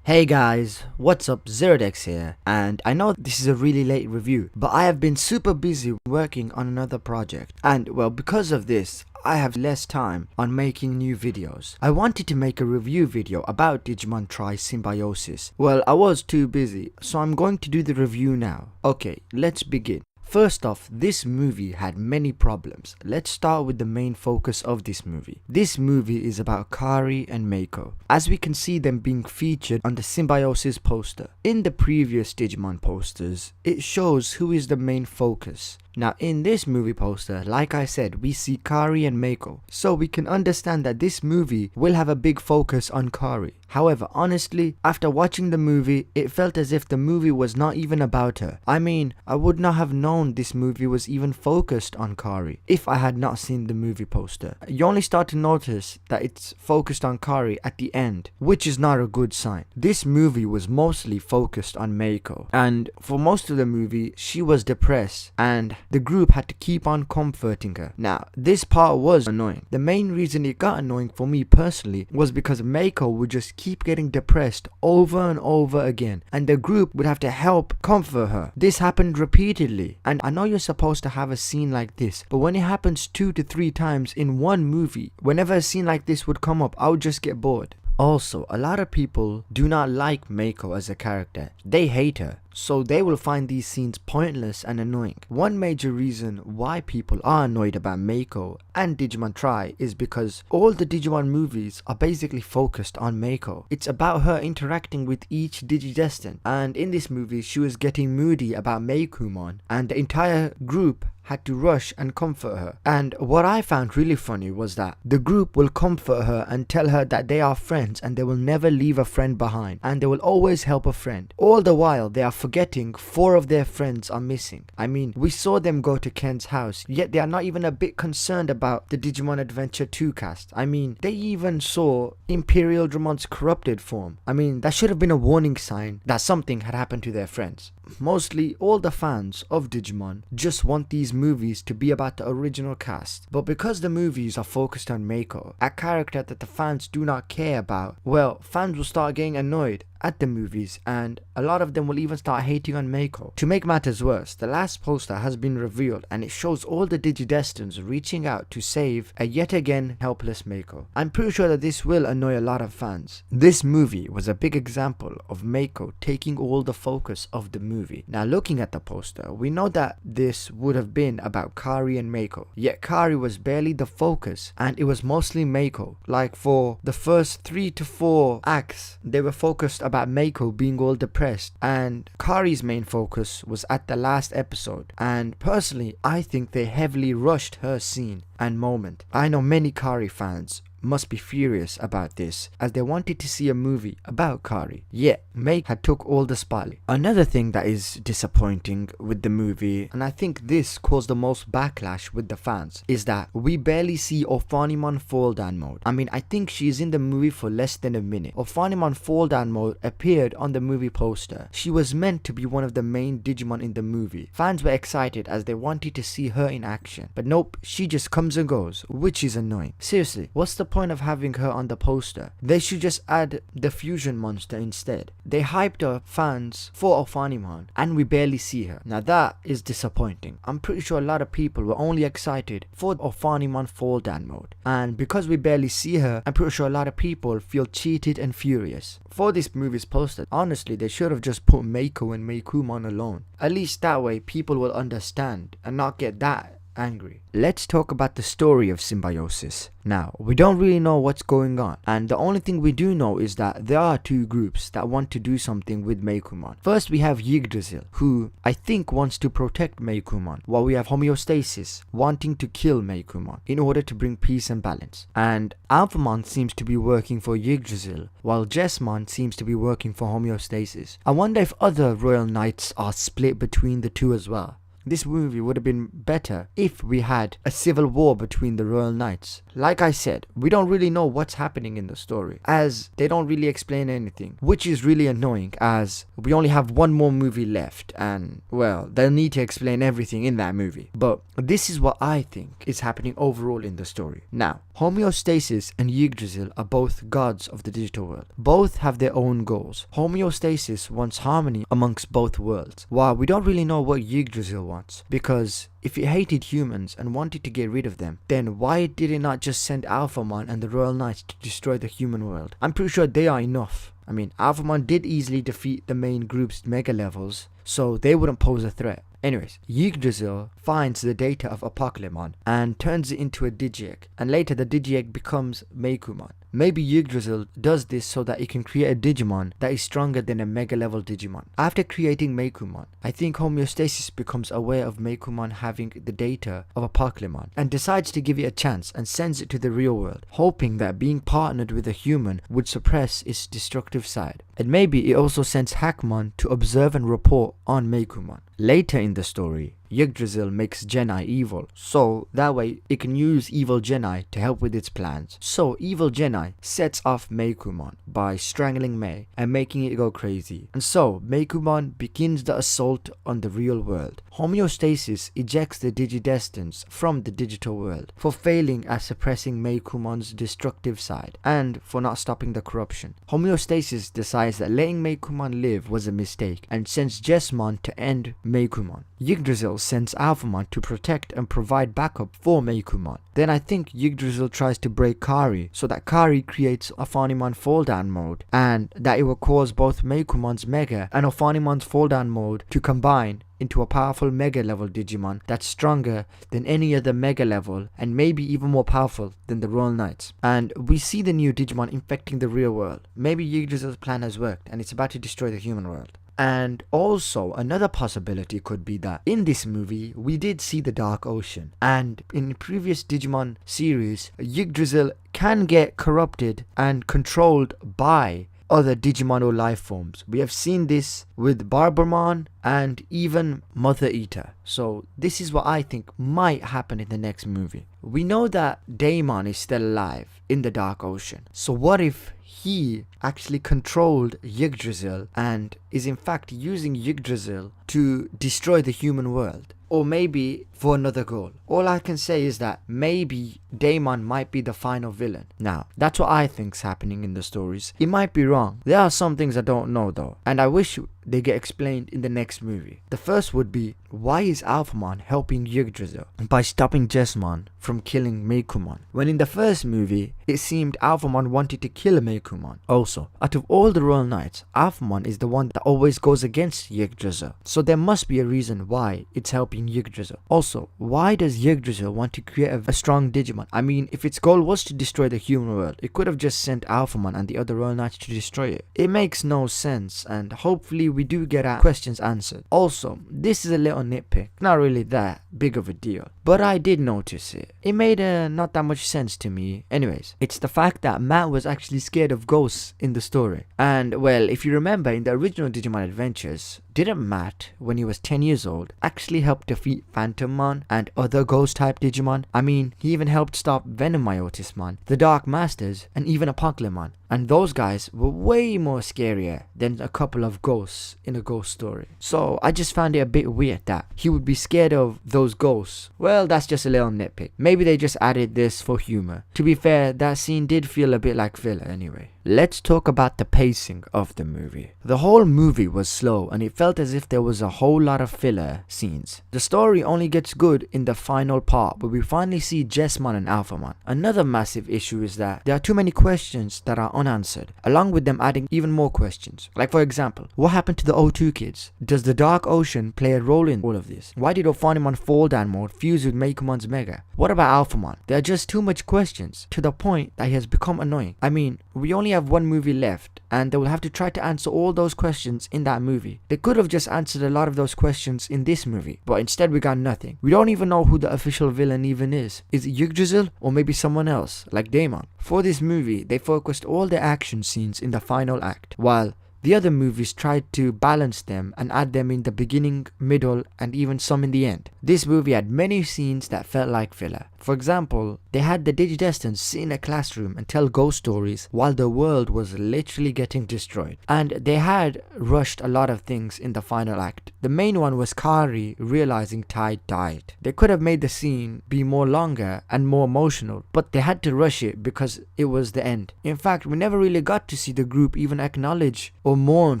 Hey guys, what's up? ZeroDex here, and I know this is a really late review, but I have been super busy working on another project, and well, because of this, I have less time on making new videos. I wanted to make a review video about Digimon Tri Symbiosis. Well, I was too busy, so I'm going to do the review now. Okay, let's begin. First off, this movie had many problems. Let's start with the main focus of this movie. This movie is about Kari and Meiko, as we can see them being featured on the Symbiosis poster. In the previous Digimon posters, it shows who is the main focus. Now in this movie poster, like I said, we see Kari and Meiko, so we can understand that this movie will have a big focus on Kari. However, honestly, after watching the movie, it felt as if the movie was not even about her. I mean, I would not have known this movie was even focused on Kari if I had not seen the movie poster. You only start to notice that it's focused on Kari at the end, which is not a good sign. This movie was mostly focused on Meiko, and for most of the movie, she was depressed, and the group had to keep on comforting her. Now, this part was annoying. The main reason it got annoying for me personally was because Meiko would just keep getting depressed over and over again, and the group would have to help comfort her. This happened repeatedly, and I know you're supposed to have a scene like this, but when it happens 2 to 3 times in one movie, whenever a scene like this would come up, I would just get bored. Also, a lot of people do not like Meiko as a character. They hate her, so they will find these scenes pointless and annoying. One major reason why people are annoyed about Meiko and Digimon Tri is because all the Digimon movies are basically focused on Meiko. It's about her interacting with each Digidestined, and in this movie she was getting moody about Meikumon, and the entire group had to rush and comfort her. And what I found really funny was that the group will comfort her and tell her that they are friends and they will never leave a friend behind and they will always help a friend. All the while they are forgetting 4 of their friends are missing. I mean, we saw them go to Ken's house, yet they are not even a bit concerned about the Digimon Adventure 2 cast. I mean, they even saw Imperial Dramon's corrupted form. I mean, that should have been a warning sign that something had happened to their friends. Mostly all the fans of Digimon just want these movies to be about the original cast, but because the movies are focused on Meiko, a character that the fans do not care about, well, fans will start getting annoyed at the movies, and a lot of them will even start hating on Meiko. To make matters worse, the last poster has been revealed and it shows all the Digidestins reaching out to save a yet again helpless Meiko. I'm pretty sure that this will annoy a lot of fans. This movie was a big example of Meiko taking all the focus of the movie. Now looking at the poster, we know that this would have been about Kari and Meiko, yet Kari was barely the focus and it was mostly Meiko. Like for the first 3 to 4 acts, they were focused about Meiko being all depressed, and Kari's main focus was at the last episode, and personally I think they heavily rushed her scene and moment. I know many Kari fans must be furious about this, as they wanted to see a movie about Kari, yet Meiko had took all the spotlight. Another thing that is disappointing with the movie, and I think this caused the most backlash with the fans, is that we barely see Ophanimon fall down mode. I mean, I think she is in the movie for less than a minute. Ophanimon fall down mode appeared on the movie poster. She was meant to be one of the main Digimon in the movie. Fans were excited as they wanted to see her in action, but nope, she just comes and goes, which is annoying. Seriously, what's the point of having her on the poster? They should just add the fusion monster instead. They hyped up fans for Ophanimon and we barely see her. Now that is disappointing. I'm pretty sure a lot of people were only excited for Ophanimon fall down mode, and because we barely see her, I'm pretty sure a lot of people feel cheated and furious. For this movie's poster, honestly they should have just put Meiko and Meikumon alone. At least that way people will understand and not get that angry. Let's talk about the story of Symbiosis. Now, we don't really know what's going on, and the only thing we do know is that there are 2 groups that want to do something with Meikumon. First we have Yggdrasil, who I think wants to protect Meikumon, while we have Homeostasis wanting to kill Meikumon in order to bring peace and balance. And Alphamon seems to be working for Yggdrasil, while Jessmon seems to be working for Homeostasis. I wonder if other Royal Knights are split between the 2 as well. this movie would have been better if we had a civil war between the Royal Knights. Like I said, we don't really know what's happening in the story, as they don't really explain anything, which is really annoying, as we only have one more movie left, and well, they'll need to explain everything in that movie. But this is what I think is happening overall in the story. Now, Homeostasis and Yggdrasil are both gods of the digital world. Both have their own goals. Homeostasis wants harmony amongst both worlds, while we don't really know what Yggdrasil wants, because if it hated humans and wanted to get rid of them, then why did it not just send Alphamon and the Royal Knights to destroy the human world? I'm pretty sure they are enough. I mean, Alphamon did easily defeat the main group's mega levels, so they wouldn't pose a threat. Anyways, Yggdrasil finds the data of Apocalypse and turns it into a Digiegg, and later the Digiegg becomes Meicoomon. Maybe Yggdrasil does this so that it can create a Digimon that is stronger than a Mega level Digimon. After creating Meicoomon, I think Homeostasis becomes aware of Meicoomon having the data of Apocalypse and decides to give it a chance and sends it to the real world, hoping that being partnered with a human would suppress its destructive side. And maybe it also sends Hackmon to observe and report on Meicoomon. Later in the story, Yggdrasil makes Genai evil, so that way it can use evil Genai to help with its plans. So evil Genai sets off Meicoomon by strangling Mei and making it go crazy. And so Meicoomon begins the assault on the real world. Homeostasis ejects the Digidestins from the digital world for failing at suppressing Meikoomon's destructive side and for not stopping the corruption. Homeostasis decides that letting Meicoomon live was a mistake and sends Jesmon to end Meicoomon. Yggdrasil sends Alphamon to protect and provide backup for Meicoomon. Then I think Yggdrasil tries to break Kari so that Kari creates Ophanimon fall down mode, and that it will cause both Meikoomon's Mega and Ophanimon's fall down mode to combine into a powerful Mega level Digimon that's stronger than any other Mega level and maybe even more powerful than the Royal Knights. And we see the new Digimon infecting the real world. Maybe Yggdrasil's plan has worked and it's about to destroy the human world. And also, another possibility could be that in this movie, we did see the Dark Ocean. And in the previous Digimon series, Yggdrasil can get corrupted and controlled by other Digimon or life forms. We have seen this with Barbermon and even Mother Eater. So this is what I think might happen in the next movie. We know that Daemon is still alive in the Dark Ocean. So what if he actually controlled Yggdrasil and is in fact using Yggdrasil to destroy the human world? Or maybe for another goal. All I can say is that maybe Daemon might be the final villain. Now, that's what I think's happening in the stories. It might be wrong. There are some things I don't know though, and I wish they get explained in the next movie. The first would be, why is Alphamon helping Yggdrasil by stopping Jesmon from killing Meicoomon, when in the first movie it seemed Alphamon wanted to kill Meicoomon? Also, out of all the Royal Knights, Alphamon is the one that always goes against Yggdrasil, so there must be a reason why it's helping Yggdrasil. Also, why does Yggdrasil want to create a strong Digimon? I mean, if its goal was to destroy the human world, it could have just sent Alphamon and the other Royal Knights to destroy it. It makes no sense, and hopefully we do get our questions answered. Also, this is a little nitpick, not really that big of a deal, but I did notice it. It made not that much sense to me. Anyways, it's the fact that Matt was actually scared of ghosts in the story. And well, if you remember in the original Digimon Adventures, didn't Matt, when he was 10 years old, actually help defeat Phantommon and other ghost-type Digimon? I mean, he even helped stop Venomyotismon, the Dark Masters, and even Apocalypse. And those guys were way more scarier than a couple of ghosts in a ghost story. So I just found it a bit weird that he would be scared of those ghosts. Well, that's just a little nitpick. Maybe they just added this for humor. To be fair, that scene did feel a bit like filler anyway. Let's talk about the pacing of the movie. The whole movie was slow and it felt as if there was a whole lot of filler scenes. The story only gets good in the final part where we finally see Jesmon and Alphamon. Another massive issue is that there are too many questions that are unanswered, along with them adding even more questions. Like for example, what happened to the O2 kids? Does the Dark Ocean play a role in all of this? Why did Ophanimon fall down mode fuse with Meikoomon's Mega? What about Alphamon? There are just too much questions to the point that he has become annoying. I mean, we only have one movie left and they will have to try to answer all those questions in that movie. They could have just answered a lot of those questions in this movie, but instead we got nothing. We don't even know who the official villain even is. Is it Yggdrasil or maybe someone else like Daemon? For this movie, they focused all the action scenes in the final act, while The other movies tried to balance them and add them in the beginning, middle, and even some in the end. This movie had many scenes that felt like filler. For example, they had the Digidestins sit in a classroom and tell ghost stories while the world was literally getting destroyed. And they had rushed a lot of things in the final act. The main one was Kari realizing Tai died. They could have made the scene be more longer and more emotional, but they had to rush it because it was the end. In fact, we never really got to see the group even acknowledge or mourn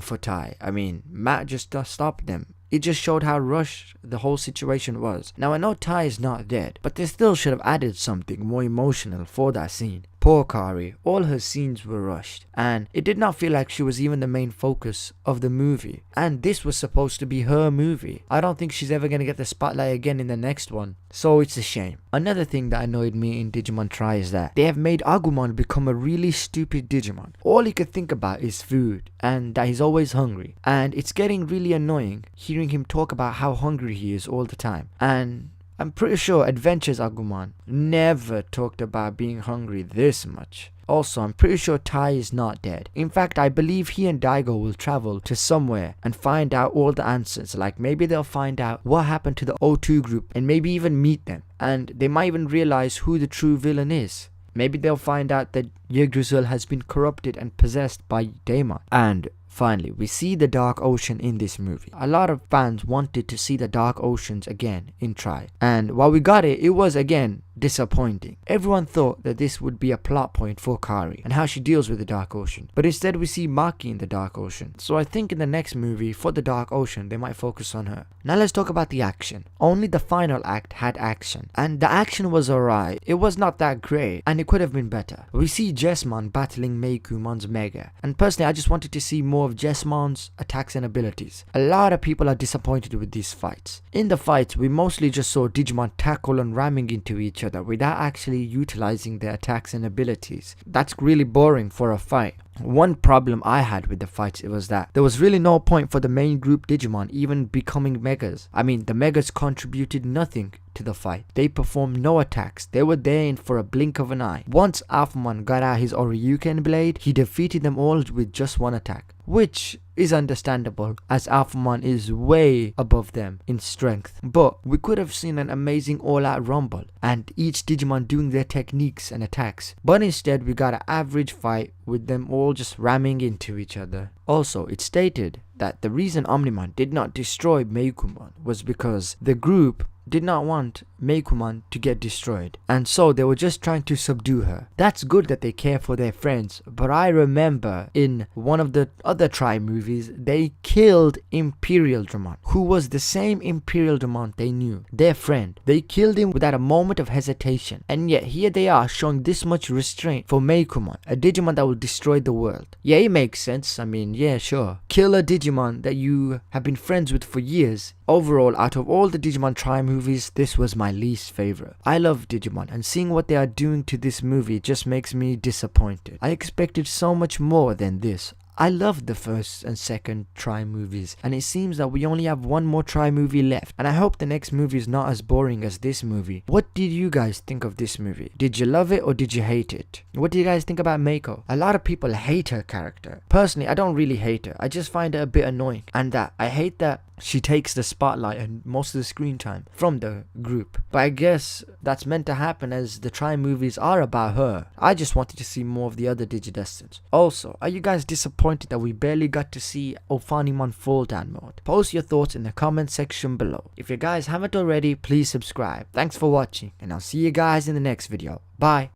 for Tai. I mean, Matt just stopped them. It just showed how rushed the whole situation was. Now I know Tai is not dead, but they still should have added something more emotional for that scene. Poor Kari, all her scenes were rushed, and it did not feel like she was even the main focus of the movie. And this was supposed to be her movie. I don't think she's ever gonna get the spotlight again in the next one, so it's a shame. Another thing that annoyed me in Digimon Tri is that they have made Agumon become a really stupid Digimon. All he could think about is food, and that he's always hungry. And it's getting really annoying hearing him talk about how hungry he is all the time. And I'm pretty sure Adventures Agumon never talked about being hungry this much. Also, I'm pretty sure Tai is not dead. In fact, I believe he and Daigo will travel to somewhere and find out all the answers. Like maybe they'll find out what happened to the O2 group and maybe even meet them. And they might even realize who the true villain is. Maybe they'll find out that Yggdrasil has been corrupted and possessed by Daemon. And finally, we see the Dark Ocean in this movie. A lot of fans wanted to see the Dark Oceans again in Tri. And while we got it, it was again disappointing. Everyone thought that this would be a plot point for Kari and how she deals with the Dark Ocean. But instead we see Maki in the Dark Ocean. So I think in the next movie for the Dark Ocean they might focus on her. Now let's talk about the action. Only the final act had action. And the action was alright. It was not that great and it could have been better. We see Jesmon battling Meikumon's Mega. And personally I just wanted to see more of Jesmon's attacks and abilities. A lot of people are disappointed with these fights. In the fights we mostly just saw Digimon tackle and ramming into each other without actually utilizing their attacks and abilities. That's really boring for a fight. One problem I had with the fights was that there was really no point for the main group Digimon even becoming Megas. I mean, the Megas contributed nothing to the fight. They performed no attacks. They were there in for a blink of an eye. Once Alphamon got out his Oryuken blade, he defeated them all with just one attack. Which is understandable as Alphamon is way above them in strength. But we could have seen an amazing all-out rumble and each Digimon doing their techniques and attacks. But instead we got an average fight with them all just ramming into each other. Also, it stated that the reason Omnimon did not destroy Meikumon was because the group did not want Meikumon to get destroyed, and so they were just trying to subdue her. That's good that they care for their friends, but I remember in one of the other Tri movies they killed Imperial Dramon, who was the same Imperial Dramon they knew, their friend. They killed him without a moment of hesitation, and yet here they are showing this much restraint for Meikumon, a Digimon that will destroy the world. Yeah, it makes sense. I mean, yeah, sure. Kill a Digimon that you have been friends with for years. Overall, out of all the Digimon Tri movies, this was my least favorite. I love Digimon, and seeing what they are doing to this movie just makes me disappointed. I expected so much more than this. I loved the first and second Tri movies, and it seems that we only have one more Tri movie left, and I hope the next movie is not as boring as this movie. What did you guys think of this movie? Did you love it or did you hate it? What do you guys think about Meiko? A lot of people hate her character. Personally, I don't really hate her. I just find her a bit annoying, and that I hate that she takes the spotlight and most of the screen time from the group. But I guess that's meant to happen as the Tri movies are about her. I just wanted to see more of the other Digidestins. Also, are you guys disappointed that we barely got to see Ophanimon Fall Down mode? Post your thoughts in the comment section below. If you guys haven't already, please subscribe. Thanks for watching, and I'll see you guys in the next video. Bye.